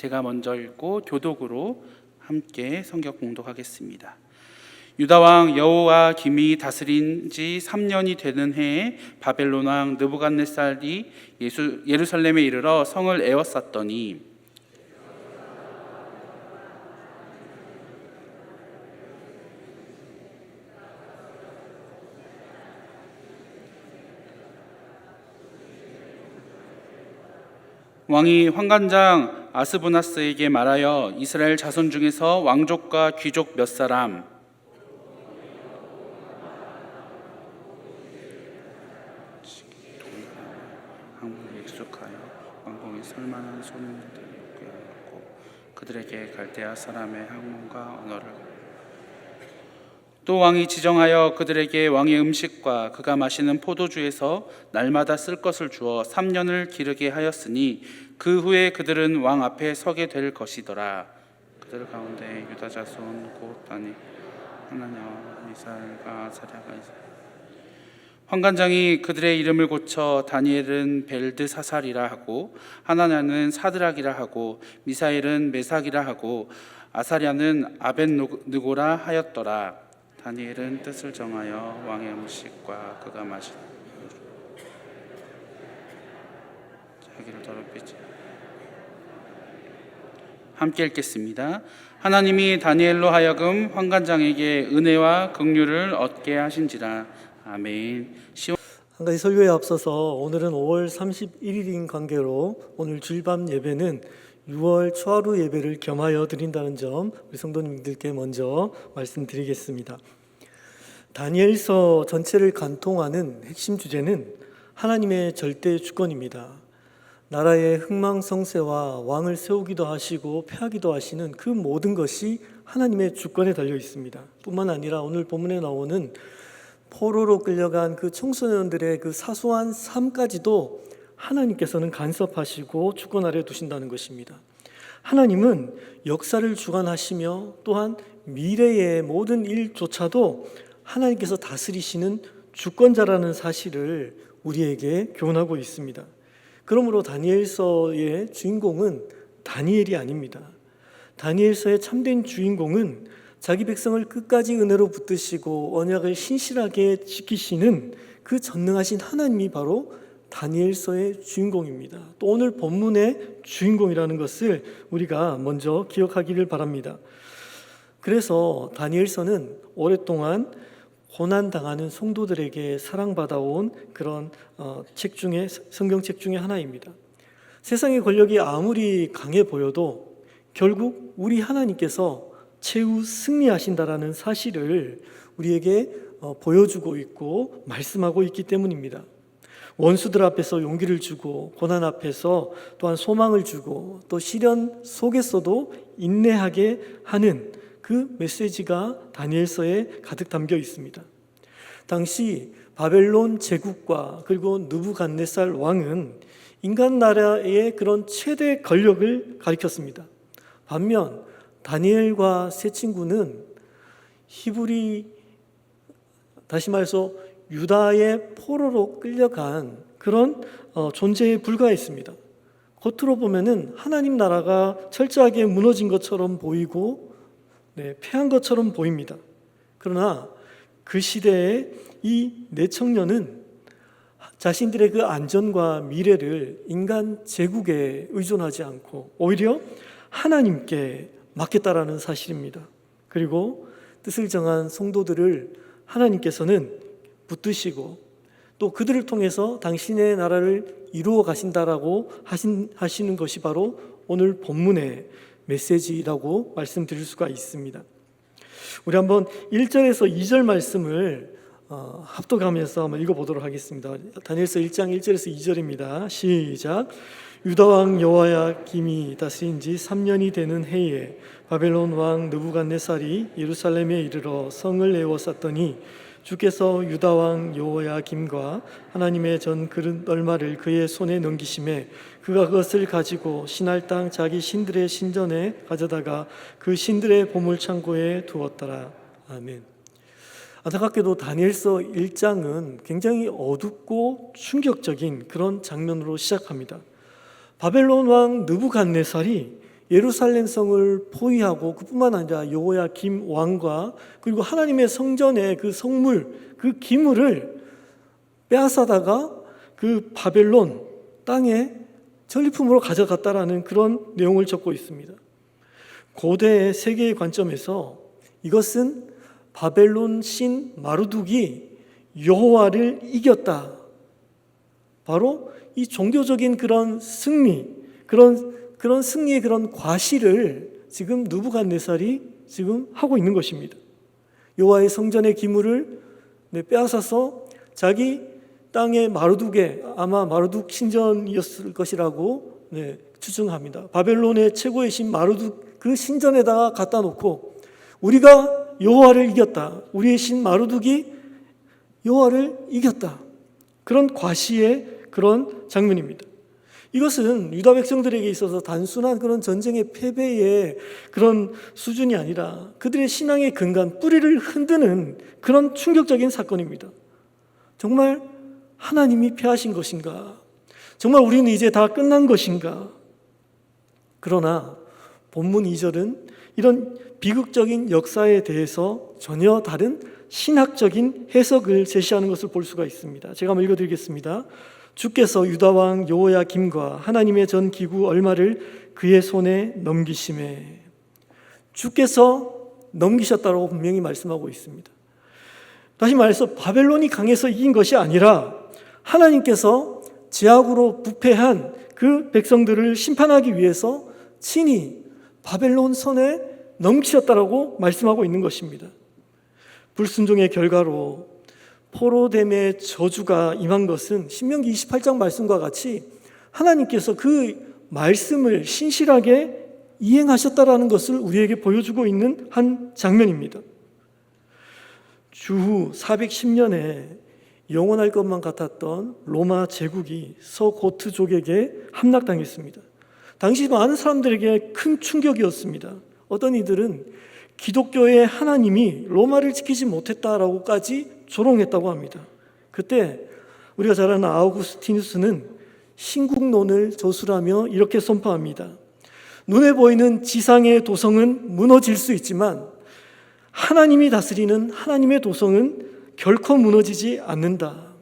제가 먼저 읽고 교독으로 함께 성경 공독하겠습니다. 유다 왕 여호야김이 다스린 지 3년이 되는 해에 바벨론 왕 느부갓네살이 예루살렘에 이르러 성을 에워쌌더니 왕이 환관장 아스부나스에게 말하여 이스라엘 자손 중에서 왕족과 귀족 몇 사람 항목에 익숙하여 왕궁에 설만한 소년들을 꾀하였고 그들에게 갈대아 사람의 학문과 언어를 또 왕이 지정하여 그들에게 왕의 음식과 그가 마시는 포도주에서 날마다 쓸 것을 주어 3년을 기르게 하였으니 그 후에 그들은 왕 앞에 서게 될 것이더라. 그들 가운데 유다 자손 곧 다니 하나냐와 미사엘과 아사랴가 있었다. 환관장이 그들의 이름을 고쳐 다니엘은 벨드사살이라 하고 하나냐는 사드락이라 하고 미사엘은 메삭이라 하고 아사랴는 아벳느고라 하였더라. 다니엘은 뜻을 정하여 왕의 음식과 그가 마시는 자기를 더럽히지 함께 읽겠습니다. 하나님이 다니엘로 하여금 환관장에게 은혜와 긍휼을 얻게 하신지라. 아멘. 한 가지 설교에 앞서서 오늘은 5월 31일인 관계로 오늘 주일밤 예배는 6월 초하루 예배를 겸하여 드린다는 점 우리 성도님들께 먼저 말씀드리겠습니다. 다니엘서 전체를 관통하는 핵심 주제는 하나님의 절대 주권입니다. 나라의 흥망성쇠와 왕을 세우기도 하시고 폐하기도 하시는 그 모든 것이 하나님의 주권에 달려 있습니다. 뿐만 아니라 오늘 본문에 나오는 포로로 끌려간 그 청소년들의 그 사소한 삶까지도 하나님께서는 간섭하시고 주권 아래 두신다는 것입니다. 하나님은 역사를 주관하시며 또한 미래의 모든 일조차도 하나님께서 다스리시는 주권자라는 사실을 우리에게 교훈하고 있습니다. 그러므로 다니엘서의 주인공은 다니엘이 아닙니다. 다니엘서의 참된 주인공은 자기 백성을 끝까지 은혜로 붙드시고 언약을 신실하게 지키시는 그 전능하신 하나님이 바로 다니엘서의 주인공입니다. 또 오늘 본문의 주인공이라는 것을 우리가 먼저 기억하기를 바랍니다. 그래서 다니엘서는 오랫동안 고난당하는 성도들에게 사랑받아온 그런 성경책 중에 하나입니다. 세상의 권력이 아무리 강해 보여도 결국 우리 하나님께서 최후 승리하신다라는 사실을 우리에게 보여주고 있고 말씀하고 있기 때문입니다. 원수들 앞에서 용기를 주고 고난 앞에서 또한 소망을 주고 또 시련 속에서도 인내하게 하는 그 메시지가 다니엘서에 가득 담겨 있습니다. 당시 바벨론 제국과 그리고 느부갓네살 왕은 인간 나라의 그런 최대 권력을 가리켰습니다. 반면 다니엘과 세 친구는 히브리, 다시 말해서 유다의 포로로 끌려간 그런 존재에 불과했습니다. 겉으로 보면은 하나님 나라가 철저하게 무너진 것처럼 보이고 패한 것처럼 보입니다. 그러나 그 시대에 이 네 청년은 자신들의 그 안전과 미래를 인간 제국에 의존하지 않고 오히려 하나님께 맡겼다라는 사실입니다. 그리고 뜻을 정한 성도들을 하나님께서는 붙드시고 또 그들을 통해서 당신의 나라를 이루어 가신다라고 하시는 것이 바로 오늘 본문의 메시지라고 말씀드릴 수가 있습니다. 우리 한번 1절에서 2절 말씀을 합독하면서 한번 읽어보도록 하겠습니다. 다니엘서 1장 1절에서 2절입니다. 시작. 유다 왕 여호야김이 다스린 지 3년이 되는 해에 바벨론 왕 느부갓네살이 예루살렘에 이르러 성을 에워쌌더니 주께서 유다 왕 여호야김과 하나님의 전 그릇 얼마를 그의 손에 넘기심에 그가 그것을 가지고 신할 땅 자기 신들의 신전에 가져다가 그 신들의 보물 창고에 두었더라. 아멘. 안타깝게도 다니엘서 1장은 굉장히 어둡고 충격적인 그런 장면으로 시작합니다. 바벨론 왕 느부갓네살이 예루살렘 성을 포위하고 그뿐만 아니라 여호야김 왕과 그리고 하나님의 성전의 그 성물, 그 기물을 빼앗아다가 그 바벨론 땅에 전리품으로 가져갔다라는 그런 내용을 적고 있습니다. 고대의 세계의 관점에서 이것은 바벨론 신 마르둑이 여호와를 이겼다. 바로 이 종교적인 그런 승리, 그런 승리의 그런 과시를 지금 느부갓네살이 지금 하고 있는 것입니다. 여호와의 성전의 기물을 빼앗아서 자기 땅의 마르둑에, 아마 마르둑 신전이었을 것이라고 추정합니다. 바벨론의 최고의 신 마르둑 그 신전에다가 갖다 놓고 우리가 여호와를 이겼다. 우리의 신 마르둑이 여호와를 이겼다. 그런 과시의 그런 장면입니다. 이것은 유다 백성들에게 있어서 단순한 그런 전쟁의 패배의 그런 수준이 아니라 그들의 신앙의 근간, 뿌리를 흔드는 그런 충격적인 사건입니다. 정말 하나님이 패하신 것인가? 정말 우리는 이제 다 끝난 것인가? 그러나 본문 2절은 이런 비극적인 역사에 대해서 전혀 다른 신학적인 해석을 제시하는 것을 볼 수가 있습니다. 제가 한번 읽어드리겠습니다. 주께서 유다 왕 여호야김과 하나님의 전 기구 얼마를 그의 손에 넘기심에, 주께서 넘기셨다고 분명히 말씀하고 있습니다. 다시 말해서 바벨론이 강해서 이긴 것이 아니라 하나님께서 제약으로 부패한 그 백성들을 심판하기 위해서 친히 바벨론 손에 넘기셨다라고 말씀하고 있는 것입니다. 불순종의 결과로 포로됨의 저주가 임한 것은 신명기 28장 말씀과 같이 하나님께서 그 말씀을 신실하게 이행하셨다라는 것을 우리에게 보여주고 있는 한 장면입니다. 주후 410년에 영원할 것만 같았던 로마 제국이 서고트족에게 함락당했습니다. 당시 많은 사람들에게 큰 충격이었습니다. 어떤 이들은 기독교의 하나님이 로마를 지키지 못했다라고까지 조롱했다고 합니다. 그때 우리가 잘 아는 아우구스티누스는 신국론을 저술하며 이렇게 선포합니다. 눈에 보이는 지상의 도성은 무너질 수 있지만 하나님이 다스리는 하나님의 도성은 결코 무너지지 않는다.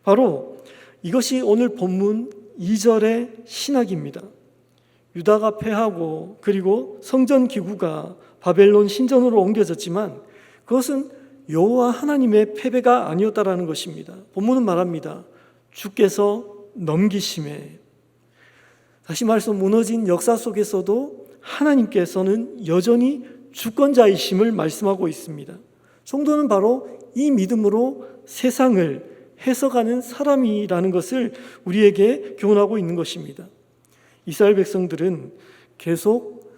바로 이것이 오늘 본문 2절의 신학입니다. 유다가 패하고 그리고 성전 기구가 바벨론 신전으로 옮겨졌지만 그것은 여호와 하나님의 패배가 아니었다라는 것입니다. 본문은 말합니다. 주께서 넘기심에. 다시 말해서 무너진 역사 속에서도 하나님께서는 여전히 주권자이심을 말씀하고 있습니다. 성도는 바로 이 믿음으로 세상을 해석하는 사람이라는 것을 우리에게 교훈하고 있는 것입니다. 이스라엘 백성들은 계속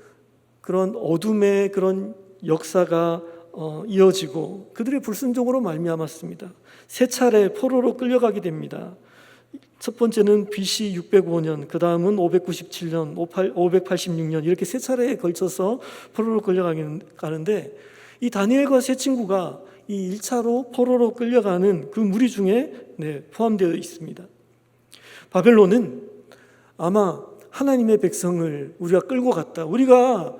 그런 어둠의 그런 역사가 이어지고 그들의 불순종으로 말미암았습니다. 세 차례 포로로 끌려가게 됩니다. 첫 번째는 BC 605년, 그 다음은 597년, 586년 이렇게 세 차례에 걸쳐서 포로로 끌려가는데 이 다니엘과 세 친구가 이 1차로 포로로 끌려가는 그 무리 중에 포함되어 있습니다. 바벨론은 아마 하나님의 백성을 우리가 끌고 갔다. 우리가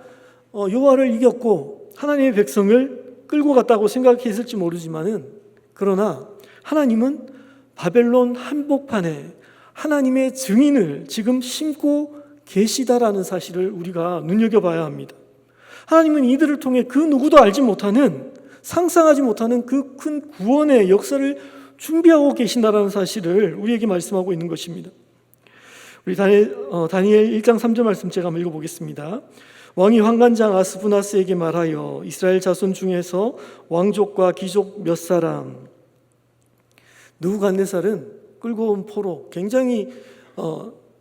여호와를 이겼고 하나님의 백성을 끌고 갔다고 생각했을지 모르지만은 그러나 하나님은 바벨론 한복판에 하나님의 증인을 지금 심고 계시다라는 사실을 우리가 눈여겨봐야 합니다. 하나님은 이들을 통해 그 누구도 알지 못하는 상상하지 못하는 그 큰 구원의 역사를 준비하고 계신다라는 사실을 우리에게 말씀하고 있는 것입니다. 우리 다니엘 1장 3절 말씀 제가 한번 읽어보겠습니다. 왕이 환관장 아스부나스에게 말하여 이스라엘 자손 중에서 왕족과 귀족 몇 사람, 느부갓네살은 끌고 온 포로 굉장히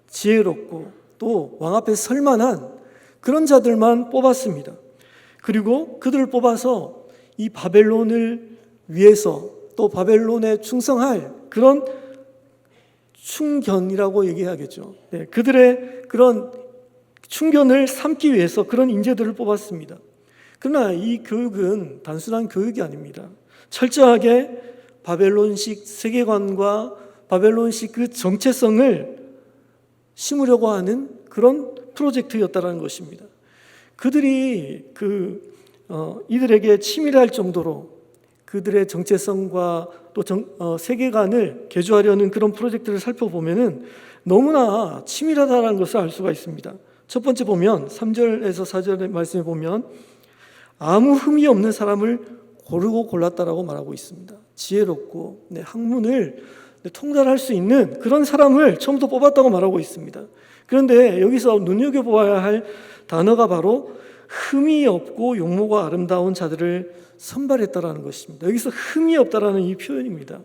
지혜롭고 또 왕 앞에 설 만한 그런 자들만 뽑았습니다. 그리고 그들을 뽑아서 이 바벨론을 위해서 또 바벨론에 충성할 그런 충견이라고 얘기해야겠죠. 그들의 그런 충견을 삼기 위해서 그런 인재들을 뽑았습니다. 그러나 이 교육은 단순한 교육이 아닙니다. 철저하게 바벨론식 세계관과 바벨론식 그 정체성을 심으려고 하는 그런 프로젝트였다라는 것입니다. 그들이 이들에게 치밀할 정도로 그들의 정체성과 또 세계관을 개조하려는 그런 프로젝트를 살펴보면은 너무나 치밀하다는 것을 알 수가 있습니다. 첫 번째 보면 3절에서 4절의 말씀에 보면 아무 흠이 없는 사람을 고르고 골랐다라고 말하고 있습니다. 지혜롭고 학문을 통달할 수 있는 그런 사람을 처음부터 뽑았다고 말하고 있습니다. 그런데 여기서 눈여겨보아야 할 단어가 바로 흠이 없고 용모가 아름다운 자들을 선발했다라는 것입니다. 여기서 흠이 없다라는 이 표현입니다.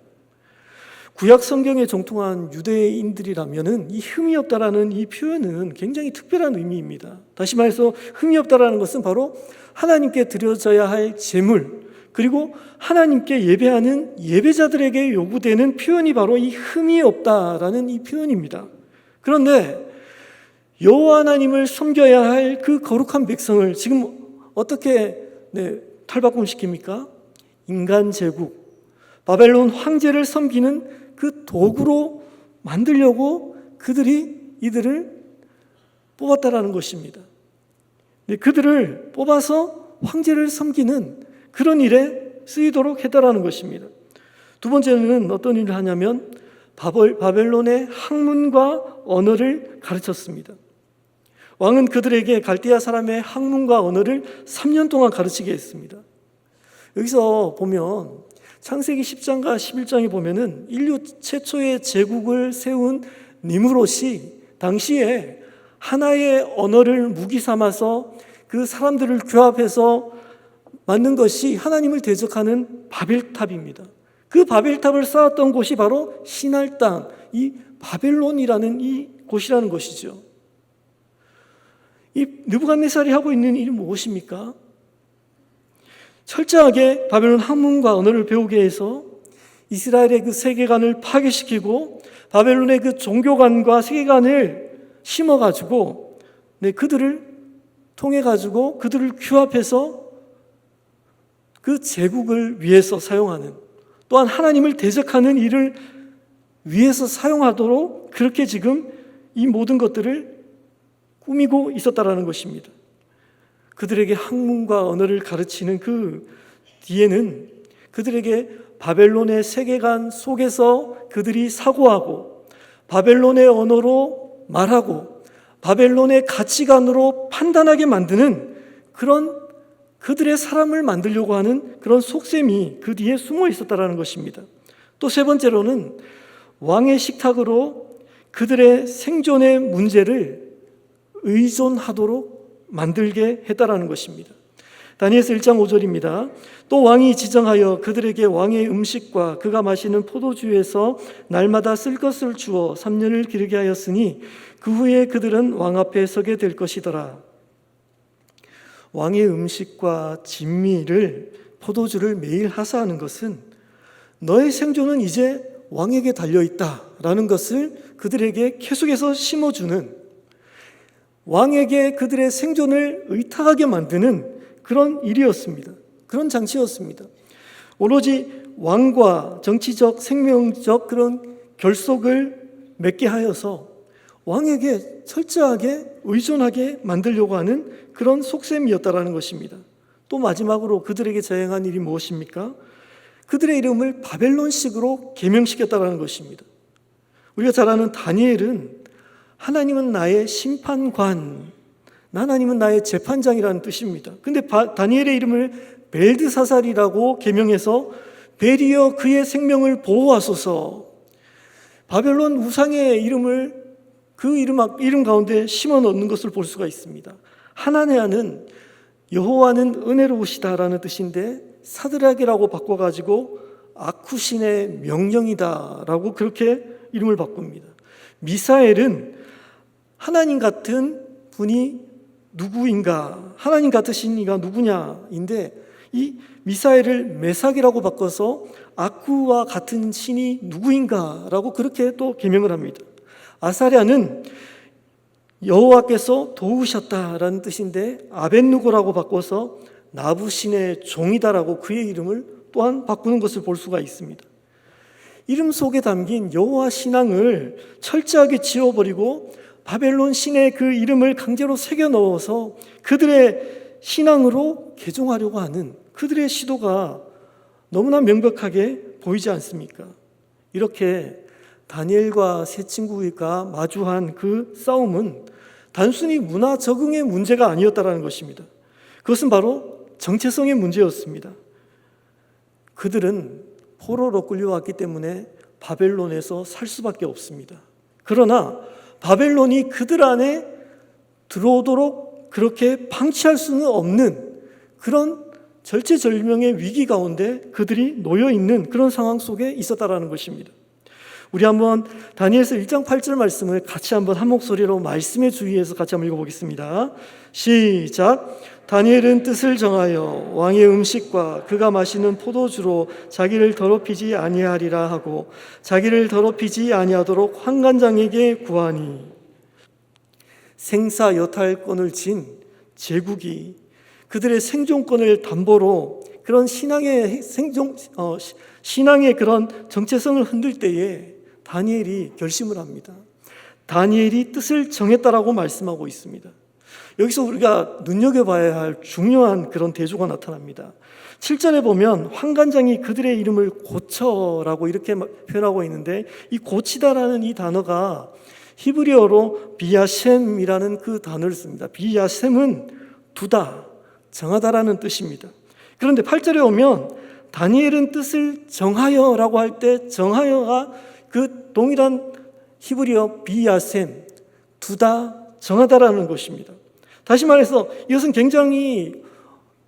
구약 성경에 정통한 유대인들이라면은 이 흠이 없다라는 이 표현은 굉장히 특별한 의미입니다. 다시 말해서 흠이 없다라는 것은 바로 하나님께 드려져야 할 제물, 그리고 하나님께 예배하는 예배자들에게 요구되는 표현이 바로 이 흠이 없다라는 이 표현입니다. 그런데 여호와 하나님을 섬겨야 할 그 거룩한 백성을 지금 어떻게 탈바꿈시킵니까? 인간 제국, 바벨론 황제를 섬기는 그 도구로 만들려고 이들을 뽑았다라는 것입니다. 그들을 뽑아서 황제를 섬기는 그런 일에 쓰이도록 했다라는 것입니다. 두 번째는 어떤 일을 하냐면 바벨론의 학문과 언어를 가르쳤습니다. 왕은 그들에게 갈대아 사람의 학문과 언어를 3년 동안 가르치게 했습니다. 여기서 보면 창세기 10장과 11장에 보면은 인류 최초의 제국을 세운 니므롯이 당시에 하나의 언어를 무기 삼아서 그 사람들을 규합해서 만든 것이 하나님을 대적하는 바벨탑입니다. 그 바벨탑을 쌓았던 곳이 바로 신할 땅, 이 바벨론이라는 이 곳이라는 것이죠. 이 느부갓네살이 하고 있는 일이 무엇입니까? 철저하게 바벨론 학문과 언어를 배우게 해서 이스라엘의 그 세계관을 파괴시키고 바벨론의 그 종교관과 세계관을 심어가지고 그들을 통해가지고 그들을 규합해서 그 제국을 위해서 사용하는, 또한 하나님을 대적하는 일을 위해서 사용하도록 그렇게 지금 이 모든 것들을 꾸미고 있었다라는 것입니다. 그들에게 학문과 언어를 가르치는 그 뒤에는 그들에게 바벨론의 세계관 속에서 그들이 사고하고 바벨론의 언어로 말하고 바벨론의 가치관으로 판단하게 만드는 그런 그들의 사람을 만들려고 하는 그런 속셈이 그 뒤에 숨어 있었다라는 것입니다. 또 세 번째로는 왕의 식탁으로 그들의 생존의 문제를 의존하도록 만들게 했다라는 것입니다. 다니엘서 1장 5절입니다. 또 왕이 지정하여 그들에게 왕의 음식과 그가 마시는 포도주에서 날마다 쓸 것을 주어 3년을 기르게 하였으니 그 후에 그들은 왕 앞에 서게 될 것이더라. 왕의 음식과 진미를, 포도주를 매일 하사하는 것은 너의 생존은 이제 왕에게 달려있다라는 것을 그들에게 계속해서 심어주는, 왕에게 그들의 생존을 의탁하게 만드는 그런 일이었습니다. 그런 장치였습니다. 오로지 왕과 정치적, 생명적 그런 결속을 맺게 하여서 왕에게 철저하게 의존하게 만들려고 하는 그런 속셈이었다라는 것입니다. 또 마지막으로 그들에게 자행한 일이 무엇입니까? 그들의 이름을 바벨론식으로 개명시켰다라는 것입니다. 우리가 잘 아는 다니엘은 하나님은 나의 심판관, 하나님은 나의 재판장이라는 뜻입니다. 근데 다니엘의 이름을 벨드사살이라고 개명해서 벨이여 그의 생명을 보호하소서, 바벨론 우상의 이름을 그 이름 가운데 심어 넣는 것을 볼 수가 있습니다. 하나네아는 여호와는 은혜로우시다라는 뜻인데 사드락이라고 바꿔가지고 아쿠신의 명령이다라고 그렇게 이름을 바꿉니다. 미사엘은 하나님 같은 분이 누구인가, 하나님 같으신 이가 누구냐인데 이 미사엘을 메삭이라고 바꿔서 아쿠와 같은 신이 누구인가라고 그렇게 또 개명을 합니다. 아사랴는 여호와께서 도우셨다라는 뜻인데 아벤누고라고 바꿔서 나부신의 종이다라고 그의 이름을 또한 바꾸는 것을 볼 수가 있습니다. 이름 속에 담긴 여호와 신앙을 철저하게 지워버리고 바벨론 신의 그 이름을 강제로 새겨 넣어서 그들의 신앙으로 개종하려고 하는 그들의 시도가 너무나 명백하게 보이지 않습니까? 이렇게 다니엘과 세 친구가 마주한 그 싸움은 단순히 문화 적응의 문제가 아니었다는 것입니다. 그것은 바로 정체성의 문제였습니다. 그들은 포로로 끌려왔기 때문에 바벨론에서 살 수밖에 없습니다. 그러나 바벨론이 그들 안에 들어오도록 그렇게 방치할 수는 없는 그런 절체절명의 위기 가운데 그들이 놓여 있는 그런 상황 속에 있었다라는 것입니다. 우리 한번 다니엘서 1장 8절 말씀을 같이 한번 한 목소리로 말씀에 주의해서 같이 한번 읽어보겠습니다. 시작. 다니엘은 뜻을 정하여 왕의 음식과 그가 마시는 포도주로 자기를 더럽히지 아니하리라 하고 자기를 더럽히지 아니하도록 환관장에게 구하니. 생사 여탈권을 진 제국이 그들의 생존권을 담보로 그런 신앙의 그런 정체성을 흔들 때에 다니엘이 결심을 합니다. 다니엘이 뜻을 정했다라고 말씀하고 있습니다. 여기서 우리가 눈여겨봐야 할 중요한 그런 대조가 나타납니다. 7절에 보면 환관장이 그들의 이름을 고쳐라고 이렇게 표현하고 있는데, 이 고치다라는 이 단어가 히브리어로 비야셈이라는 그 단어를 씁니다. 비야셈은 두다, 정하다라는 뜻입니다. 그런데 8절에 오면 다니엘은 뜻을 정하여라고 할 때 정하여가 그 동일한 히브리어 비야셈, 두다, 정하다라는 것입니다. 다시 말해서 이것은 굉장히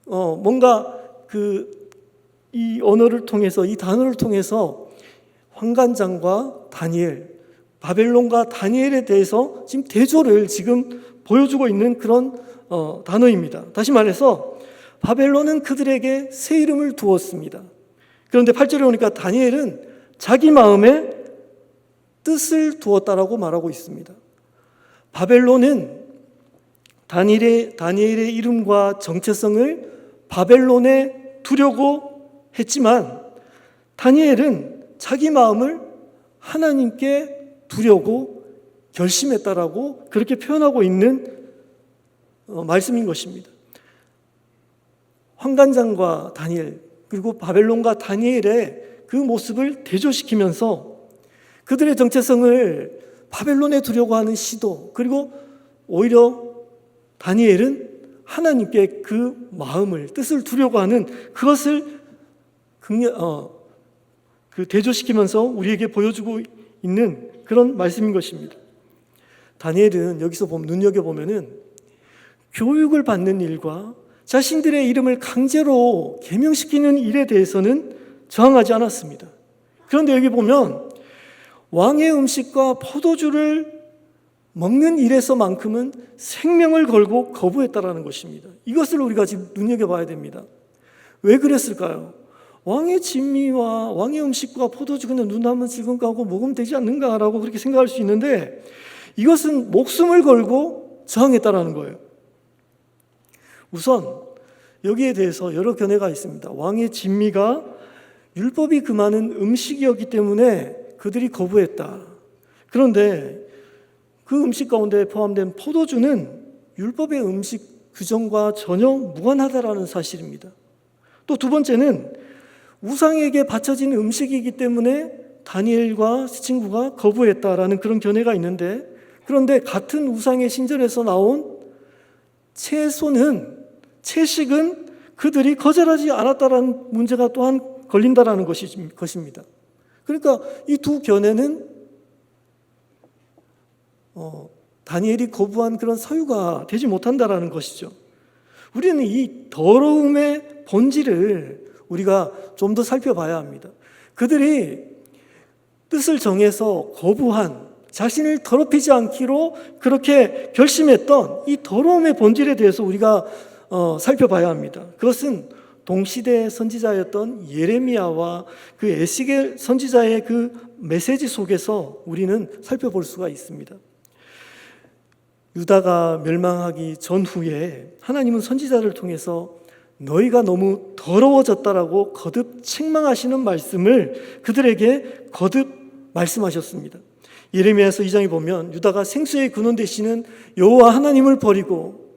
뭔가 이 언어를 통해서, 이 단어를 통해서 환관장과 다니엘, 바벨론과 다니엘에 대해서 지금 대조를 지금 보여주고 있는 그런 단어입니다. 다시 말해서 바벨론은 그들에게 새 이름을 두었습니다. 그런데 8절에 오니까 다니엘은 자기 마음에 뜻을 두었다라고 말하고 있습니다. 바벨론은 다니엘의 이름과 정체성을 바벨론에 두려고 했지만 다니엘은 자기 마음을 하나님께 두려고 결심했다라고 그렇게 표현하고 있는 말씀인 것입니다. 환관장과 다니엘, 그리고 바벨론과 다니엘의 그 모습을 대조시키면서 그들의 정체성을 바벨론에 두려고 하는 시도, 그리고 오히려 다니엘은 하나님께 그 마음을, 뜻을 두려고 하는 그것을 대조시키면서 우리에게 보여주고 있는 그런 말씀인 것입니다. 다니엘은 여기서 눈여겨보면은 교육을 받는 일과 자신들의 이름을 강제로 개명시키는 일에 대해서는 저항하지 않았습니다. 그런데 여기 보면 왕의 음식과 포도주를 먹는 일에서만큼은 생명을 걸고 거부했다라는 것입니다. 이것을 우리가 지금 눈여겨봐야 됩니다. 왜 그랬을까요? 왕의 진미와 왕의 음식과 포도주 그냥 눈 한번 지금 가고 먹으면 되지 않는가라고 그렇게 생각할 수 있는데, 이것은 목숨을 걸고 저항했다라는 거예요. 우선 여기에 대해서 여러 견해가 있습니다. 왕의 진미가 율법이 금하는 음식이었기 때문에 그들이 거부했다. 그런데 그 음식 가운데 포함된 포도주는 율법의 음식 규정과 전혀 무관하다라는 사실입니다. 또 두 번째는 우상에게 바쳐진 음식이기 때문에 다니엘과 친구가 거부했다라는 그런 견해가 있는데, 그런데 같은 우상의 신전에서 나온 채식은 그들이 거절하지 않았다라는 문제가 또한 걸린다라는 것입니다. 그러니까 이 두 견해는 다니엘이 거부한 그런 사유가 되지 못한다라는 것이죠. 우리는 이 더러움의 본질을 우리가 좀 더 살펴봐야 합니다. 그들이 뜻을 정해서 거부한, 자신을 더럽히지 않기로 그렇게 결심했던 이 더러움의 본질에 대해서 우리가 살펴봐야 합니다. 그것은 동시대 선지자였던 예레미야와 그 에스겔 선지자의 그 메시지 속에서 우리는 살펴볼 수가 있습니다. 유다가 멸망하기 전후에 하나님은 선지자를 통해서 너희가 너무 더러워졌다라고 거듭 책망하시는 말씀을 그들에게 거듭 말씀하셨습니다. 예레미야서 2장에 보면 유다가 생수의 근원 되시는 여호와 하나님을 버리고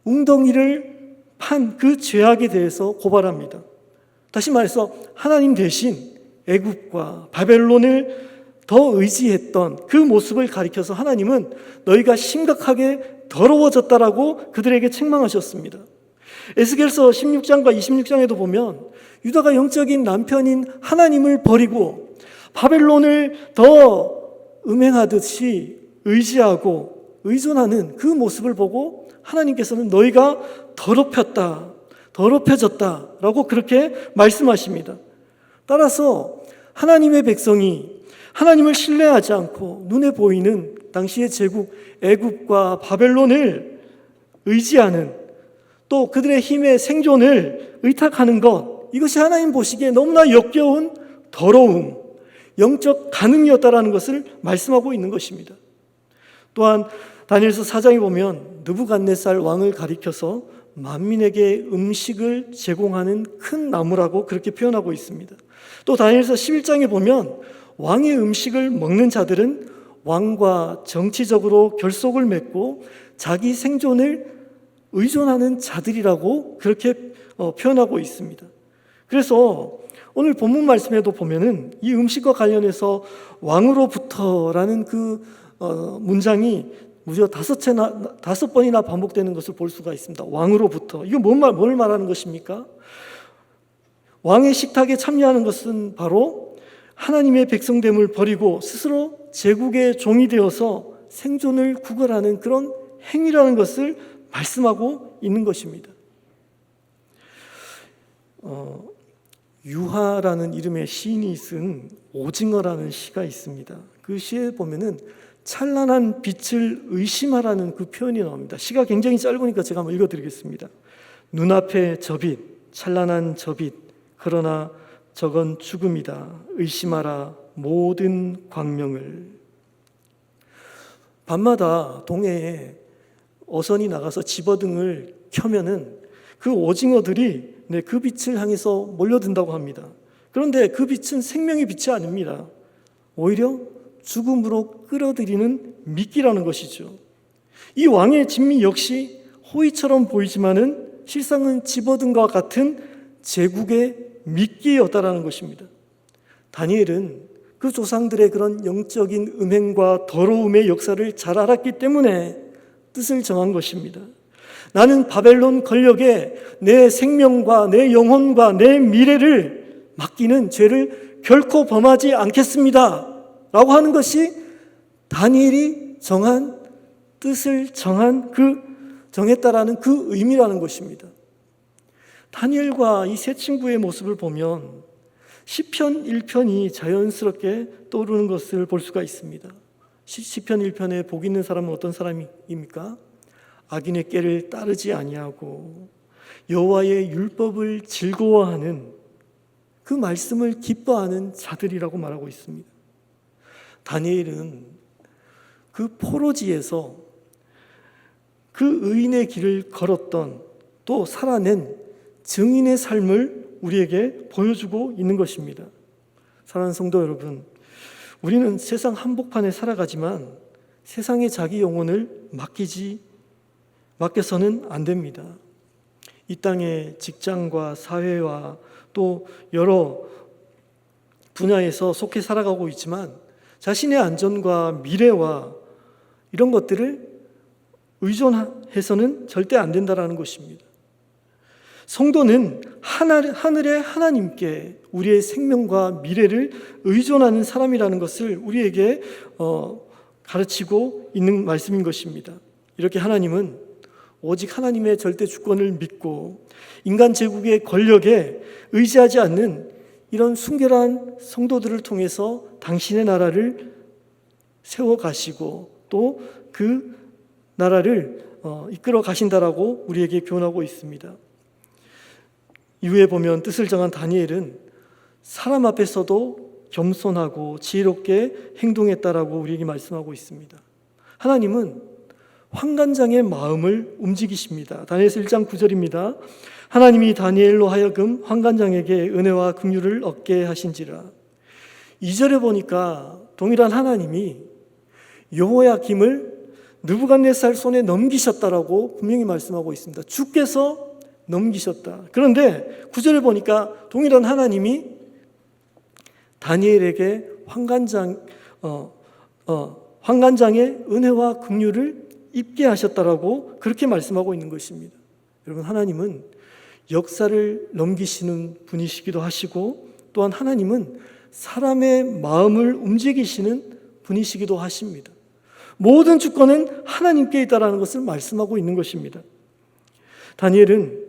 웅덩이를 판 그 죄악에 대해서 고발합니다. 다시 말해서 하나님 대신 애굽과 바벨론을 더 의지했던 그 모습을 가리켜서 하나님은 너희가 심각하게 더러워졌다라고 그들에게 책망하셨습니다. 에스겔서 16장과 26장에도 보면 유다가 영적인 남편인 하나님을 버리고 바벨론을 더 음행하듯이 의지하고 의존하는 그 모습을 보고 하나님께서는 너희가 더럽혀졌다라고 그렇게 말씀하십니다. 따라서 하나님의 백성이 하나님을 신뢰하지 않고 눈에 보이는 당시의 제국 애굽과 바벨론을 의지하는, 또 그들의 힘의 생존을 의탁하는 것, 이것이 하나님 보시기에 너무나 역겨운 더러움, 영적 간음이었다라는 것을 말씀하고 있는 것입니다. 또한 다니엘서 4장에 보면 느부갓네살 왕을 가리켜서 만민에게 음식을 제공하는 큰 나무라고 그렇게 표현하고 있습니다. 또 다니엘서 11장에 보면 왕의 음식을 먹는 자들은 왕과 정치적으로 결속을 맺고 자기 생존을 의존하는 자들이라고 그렇게 표현하고 있습니다. 그래서 오늘 본문 말씀에도 보면은 이 음식과 관련해서 왕으로부터라는 그 문장이 무려 5번이나 반복되는 것을 볼 수가 있습니다. 왕으로부터. 이거 뭘 말하는 것입니까? 왕의 식탁에 참여하는 것은 바로 하나님의 백성됨을 버리고 스스로 제국의 종이 되어서 생존을 구걸하는 그런 행위라는 것을 말씀하고 있는 것입니다. 유하라는 이름의 시인이 쓴 오징어라는 시가 있습니다. 그 시에 보면은 찬란한 빛을 의심하라는 그 표현이 나옵니다. 시가 굉장히 짧으니까 제가 한번 읽어드리겠습니다. 눈앞에 저 빛, 찬란한 저 빛, 그러나 저건 죽음이다. 의심하라 모든 광명을. 밤마다 동해에 어선이 나가서 집어등을 켜면은 그 오징어들이 그 빛을 향해서 몰려든다고 합니다. 그런데 그 빛은 생명의 빛이 아닙니다. 오히려 죽음으로 끌어들이는 미끼라는 것이죠. 이 왕의 진미 역시 호위처럼 보이지만은 실상은 집어등과 같은 제국의 미끼였다라는 것입니다. 다니엘은 그 조상들의 그런 영적인 음행과 더러움의 역사를 잘 알았기 때문에 뜻을 정한 것입니다. 나는 바벨론 권력에 내 생명과 내 영혼과 내 미래를 맡기는 죄를 결코 범하지 않겠습니다 라고 하는 것이 다니엘이 정한 뜻을 정했다라는 그 의미라는 것입니다. 다니엘과 이 세 친구의 모습을 보면 시편 1편이 자연스럽게 떠오르는 것을 볼 수가 있습니다. 시편 1편에 복 있는 사람은 어떤 사람입니까? 악인의 꾀를 따르지 아니하고 여호와의 율법을 즐거워하는 그 말씀을 기뻐하는 자들이라고 말하고 있습니다. 다니엘은 그 포로지에서 그 의인의 길을 걸었던, 또 살아낸 증인의 삶을 우리에게 보여주고 있는 것입니다. 사랑하는 성도 여러분, 우리는 세상 한복판에 살아가지만 세상에 자기 영혼을 맡겨서는 안 됩니다. 이 땅의 직장과 사회와 또 여러 분야에서 속해 살아가고 있지만 자신의 안전과 미래와 이런 것들을 의존해서는 절대 안 된다는 것입니다. 성도는 하늘의 하나님께 우리의 생명과 미래를 의존하는 사람이라는 것을 우리에게 가르치고 있는 말씀인 것입니다. 이렇게 하나님은 오직 하나님의 절대 주권을 믿고 인간 제국의 권력에 의지하지 않는 이런 순결한 성도들을 통해서 당신의 나라를 세워가시고 또 그 나라를 이끌어 가신다라고 우리에게 교훈하고 있습니다. 이후에 보면 뜻을 정한 다니엘은 사람 앞에서도 겸손하고 지혜롭게 행동했다라고 우리에게 말씀하고 있습니다. 하나님은 환관장의 마음을 움직이십니다. 다니엘서 1장 9절입니다. 하나님이 다니엘로 하여금 환관장에게 은혜와 긍휼을 얻게 하신지라. 2절에 보니까 동일한 하나님이 여호야김을 느부갓네살 손에 넘기셨다라고 분명히 말씀하고 있습니다. 주께서 넘기셨다. 그런데 9절에 보니까 동일한 하나님이 다니엘에게 환관장의 은혜와 긍휼을 입게 하셨다라고 그렇게 말씀하고 있는 것입니다. 여러분, 하나님은 역사를 넘기시는 분이시기도 하시고 또한 하나님은 사람의 마음을 움직이시는 분이시기도 하십니다. 모든 주권은 하나님께 있다라는 것을 말씀하고 있는 것입니다. 다니엘은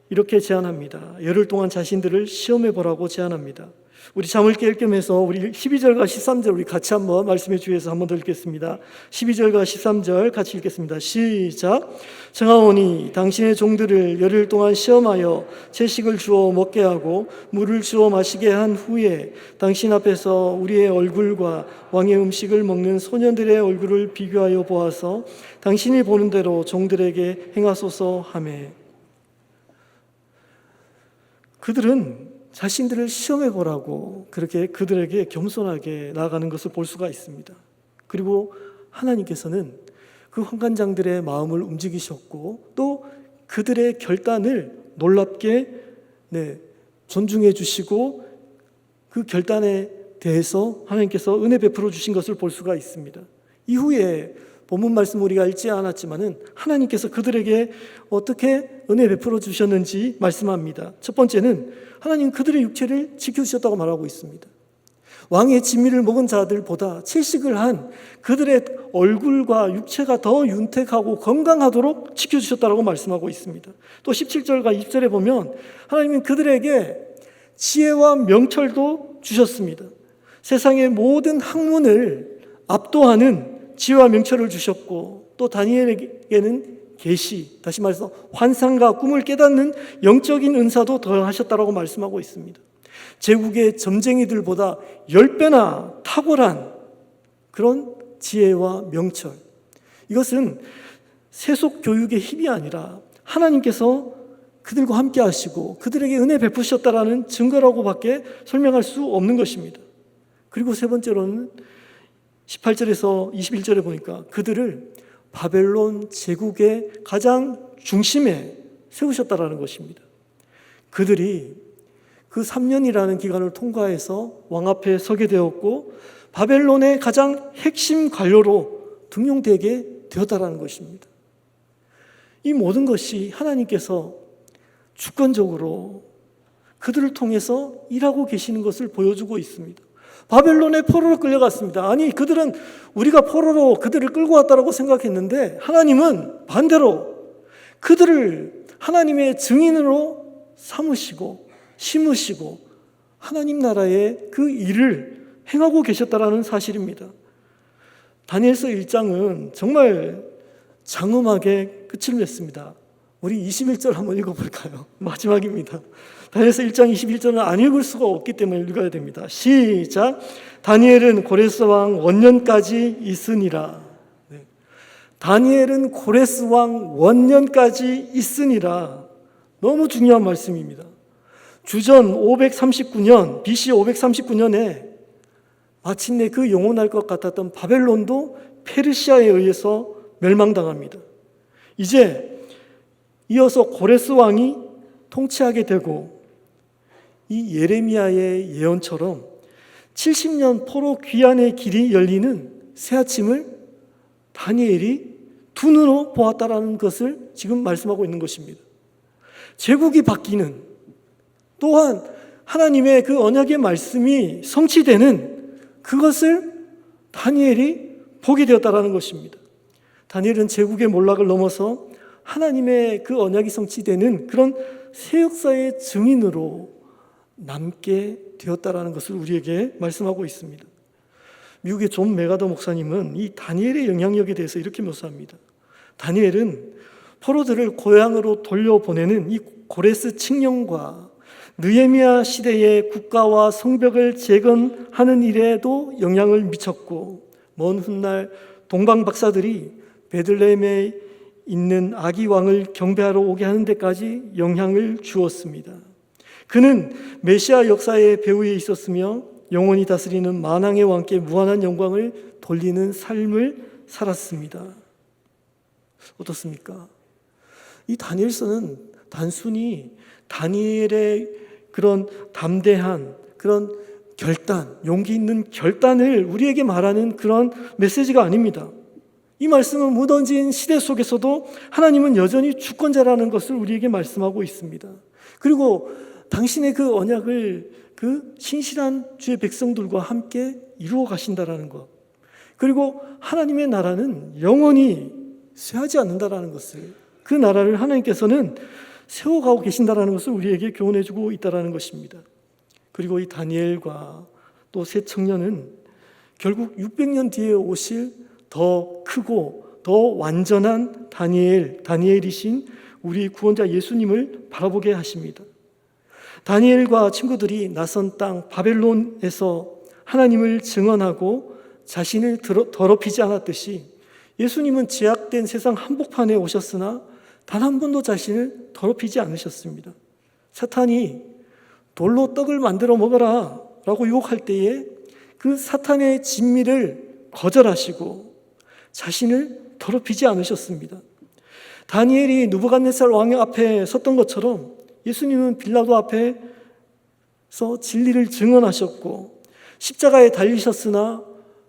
이렇게 제안합니다. 열흘 동안 자신들을 시험해 보라고 제안합니다. 우리 잠을 깰 겸해서 우리 12절과 13절 우리 같이 한번 말씀해 주셔서 한번 더 읽겠습니다. 12절과 13절 같이 읽겠습니다. 시작. 청하오니 당신의 종들을 열흘 동안 시험하여 채식을 주어 먹게 하고 물을 주어 마시게 한 후에 당신 앞에서 우리의 얼굴과 왕의 음식을 먹는 소년들의 얼굴을 비교하여 보아서 당신이 보는 대로 종들에게 행하소서 하매. 그들은 자신들을 시험해 보라고 그렇게 그들에게 겸손하게 나아가는 것을 볼 수가 있습니다. 그리고 하나님께서는 그 환관장들의 마음을 움직이셨고 또 그들의 결단을 놀랍게 존중해 주시고 그 결단에 대해서 하나님께서 은혜 베풀어 주신 것을 볼 수가 있습니다. 이후에 본문 말씀 우리가 읽지 않았지만은 하나님께서 그들에게 어떻게 은혜 베풀어 주셨는지 말씀합니다. 첫 번째는 하나님 그들의 육체를 지켜주셨다고 말하고 있습니다. 왕의 진미를 먹은 자들보다 채식을 한 그들의 얼굴과 육체가 더 윤택하고 건강하도록 지켜주셨다고 말씀하고 있습니다. 또 17절과 20절에 보면 하나님은 그들에게 지혜와 명철도 주셨습니다. 세상의 모든 학문을 압도하는 지혜와 명철을 주셨고 또 다니엘에게는 계시, 다시 말해서 환상과 꿈을 깨닫는 영적인 은사도 더하셨다고 말씀하고 있습니다. 제국의 점쟁이들보다 10배나 탁월한 그런 지혜와 명철, 이것은 세속 교육의 힘이 아니라 하나님께서 그들과 함께 하시고 그들에게 은혜 베푸셨다라는 증거라고밖에 설명할 수 없는 것입니다. 그리고 세 번째로는 18절에서 21절에 보니까 그들을 바벨론 제국의 가장 중심에 세우셨다라는 것입니다. 그들이 그 3년이라는 기간을 통과해서 왕 앞에 서게 되었고 바벨론의 가장 핵심 관료로 등용되게 되었다라는 것입니다. 이 모든 것이 하나님께서 주권적으로 그들을 통해서 일하고 계시는 것을 보여주고 있습니다. 바벨론의 포로로 끌려갔습니다. 아니, 그들은 우리가 포로로 그들을 끌고 왔다고 생각했는데 하나님은 반대로 그들을 하나님의 증인으로 삼으시고 심으시고 하나님 나라의 그 일을 행하고 계셨다라는 사실입니다. 다니엘서 1장은 정말 장엄하게 끝을 냈습니다. 우리 21절 한번 읽어볼까요? 마지막입니다. 다니엘서 1장 21절은 안 읽을 수가 없기 때문에 읽어야 됩니다. 시작. 다니엘은 고레스 왕 원년까지 있으니라. 다니엘은 고레스 왕 원년까지 있으니라. 너무 중요한 말씀입니다. 주전 539년, BC 539년에 마침내 그 영원할 것 같았던 바벨론도 페르시아에 의해서 멸망당합니다. 이제 이어서 고레스 왕이 통치하게 되고 이 예레미야의 예언처럼 70년 포로 귀환의 길이 열리는 새아침을 다니엘이 두 눈으로 보았다라는 것을 지금 말씀하고 있는 것입니다. 제국이 바뀌는, 또한 하나님의 그 언약의 말씀이 성취되는 그것을 다니엘이 보게 되었다라는 것입니다. 다니엘은 제국의 몰락을 넘어서 하나님의 그 언약이 성취되는 그런 새 역사의 증인으로 남게 되었다라는 것을 우리에게 말씀하고 있습니다. 미국의 존 메가더 목사님은 이 다니엘의 영향력에 대해서 이렇게 묘사합니다. 다니엘은 포로들을 고향으로 돌려보내는 이 고레스 칙령과 느헤미야 시대의 국가와 성벽을 재건하는 일에도 영향을 미쳤고, 먼 훗날 동방 박사들이 베들레헴에 있는 아기 왕을 경배하러 오게 하는 데까지 영향을 주었습니다. 그는 메시아 역사의 배후에 있었으며 영원히 다스리는 만왕의 왕께 무한한 영광을 돌리는 삶을 살았습니다. 어떻습니까? 이 다니엘서는 단순히 다니엘의 그런 담대한 그런 결단, 용기 있는 결단을 우리에게 말하는 그런 메시지가 아닙니다. 이 말씀은 무너진 시대 속에서도 하나님은 여전히 주권자라는 것을 우리에게 말씀하고 있습니다. 그리고 당신의 그 언약을 그 신실한 주의 백성들과 함께 이루어 가신다라는 것, 그리고 하나님의 나라는 영원히 쇠하지 않는다라는 것을, 그 나라를 하나님께서는 세워가고 계신다라는 것을 우리에게 교훈해주고 있다라는 것입니다. 그리고 이 다니엘과 또 세 청년은 결국 600년 뒤에 오실 더 크고 더 완전한 다니엘이신 우리 구원자 예수님을 바라보게 하십니다. 다니엘과 친구들이 낯선 땅 바벨론에서 하나님을 증언하고 자신을 더럽히지 않았듯이 예수님은 제약된 세상 한복판에 오셨으나 단 한 번도 자신을 더럽히지 않으셨습니다. 사탄이 돌로 떡을 만들어 먹어라 라고 유혹할 때에 그 사탄의 진미를 거절하시고 자신을 더럽히지 않으셨습니다. 다니엘이 느부갓네살 왕 앞에 섰던 것처럼 예수님은 빌라도 앞에서 진리를 증언하셨고 십자가에 달리셨으나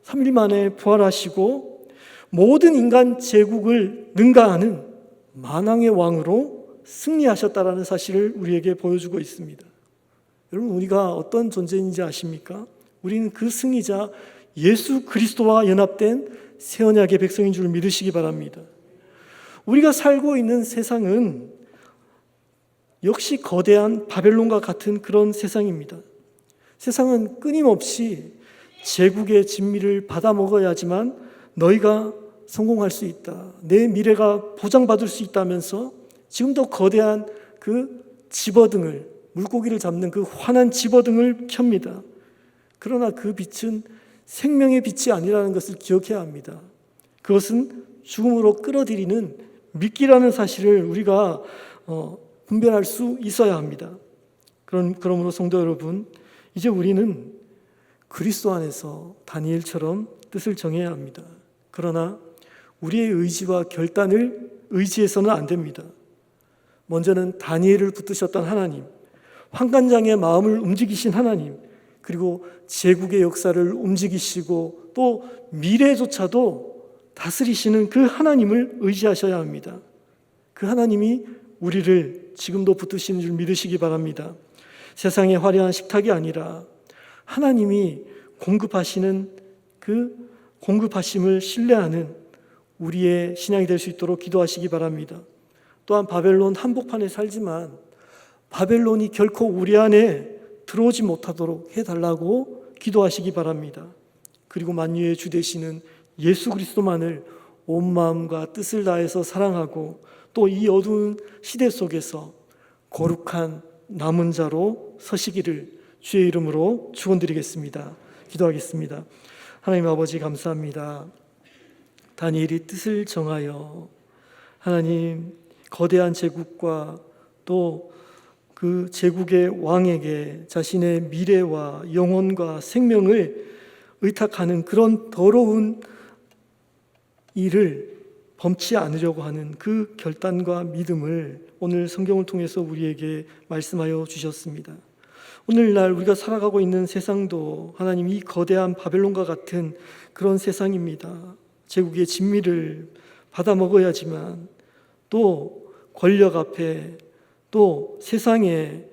3일 만에 부활하시고 모든 인간 제국을 능가하는 만왕의 왕으로 승리하셨다라는 사실을 우리에게 보여주고 있습니다. 여러분, 우리가 어떤 존재인지 아십니까? 우리는 그 승리자 예수 그리스도와 연합된 새 언약의 백성인 줄 믿으시기 바랍니다. 우리가 살고 있는 세상은 역시 거대한 바벨론과 같은 그런 세상입니다. 세상은 끊임없이 제국의 진미를 받아 먹어야지만 너희가 성공할 수 있다, 내 미래가 보장받을 수 있다면서 지금도 거대한 그 집어등을, 물고기를 잡는 그 환한 집어등을 켭니다. 그러나 그 빛은 생명의 빛이 아니라는 것을 기억해야 합니다. 그것은 죽음으로 끌어들이는 미끼라는 사실을 우리가 분별할 수 있어야 합니다. 그러므로 성도 여러분, 이제 우리는 그리스도 안에서 다니엘처럼 뜻을 정해야 합니다. 그러나 우리의 의지와 결단을 의지해서는 안 됩니다. 먼저는 다니엘을 붙드셨던 하나님, 환관장의 마음을 움직이신 하나님, 그리고 제국의 역사를 움직이시고 또 미래조차도 다스리시는 그 하나님을 의지하셔야 합니다. 그 하나님이 우리를 지금도 붙드시는 줄 믿으시기 바랍니다. 세상의 화려한 식탁이 아니라 하나님이 공급하시는 그 공급하심을 신뢰하는 우리의 신앙이 될 수 있도록 기도하시기 바랍니다. 또한 바벨론 한복판에 살지만 바벨론이 결코 우리 안에 들어오지 못하도록 해달라고 기도하시기 바랍니다. 그리고 만유의 주 되시는 예수 그리스도만을 온 마음과 뜻을 다해서 사랑하고 또 이 어두운 시대 속에서 거룩한 남은 자로 서시기를 주의 이름으로 축원드리겠습니다. 기도하겠습니다. 하나님 아버지, 감사합니다. 다니엘이 뜻을 정하여 하나님 거대한 제국과 또 그 제국의 왕에게 자신의 미래와 영혼과 생명을 의탁하는 그런 더러운 일을 범치 않으려고 하는 그 결단과 믿음을 오늘 성경을 통해서 우리에게 말씀하여 주셨습니다. 오늘날 우리가 살아가고 있는 세상도 하나님 이 거대한 바벨론과 같은 그런 세상입니다. 제국의 진미를 받아 먹어야지만 또 권력 앞에 또 세상에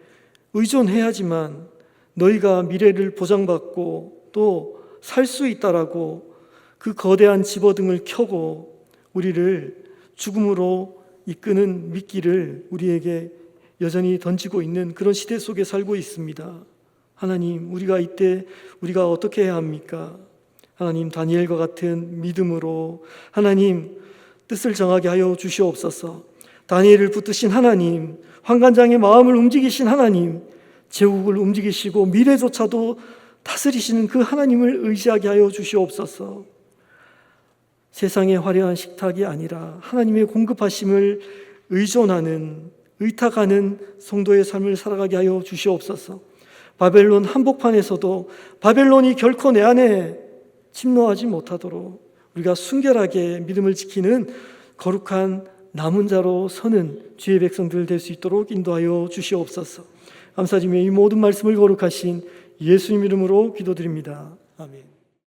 의존해야지만 너희가 미래를 보장받고 또 살 수 있다라고 그 거대한 집어등을 켜고 우리를 죽음으로 이끄는 미끼를 우리에게 여전히 던지고 있는 그런 시대 속에 살고 있습니다. 하나님, 우리가 이때 우리가 어떻게 해야 합니까? 하나님, 다니엘과 같은 믿음으로 하나님 뜻을 정하게 하여 주시옵소서. 다니엘을 붙드신 하나님, 환관장의 마음을 움직이신 하나님, 제국을 움직이시고 미래조차도 다스리시는 그 하나님을 의지하게 하여 주시옵소서. 세상의 화려한 식탁이 아니라 하나님의 공급하심을 의존하는, 의탁하는 성도의 삶을 살아가게 하여 주시옵소서. 바벨론 한복판에서도 바벨론이 결코 내 안에 침노하지 못하도록 우리가 순결하게 믿음을 지키는 거룩한 남은 자로 서는 주의 백성들 될 수 있도록 인도하여 주시옵소서. 감사드리며 이 모든 말씀을 거룩하신 예수님 이름으로 기도드립니다. 아멘.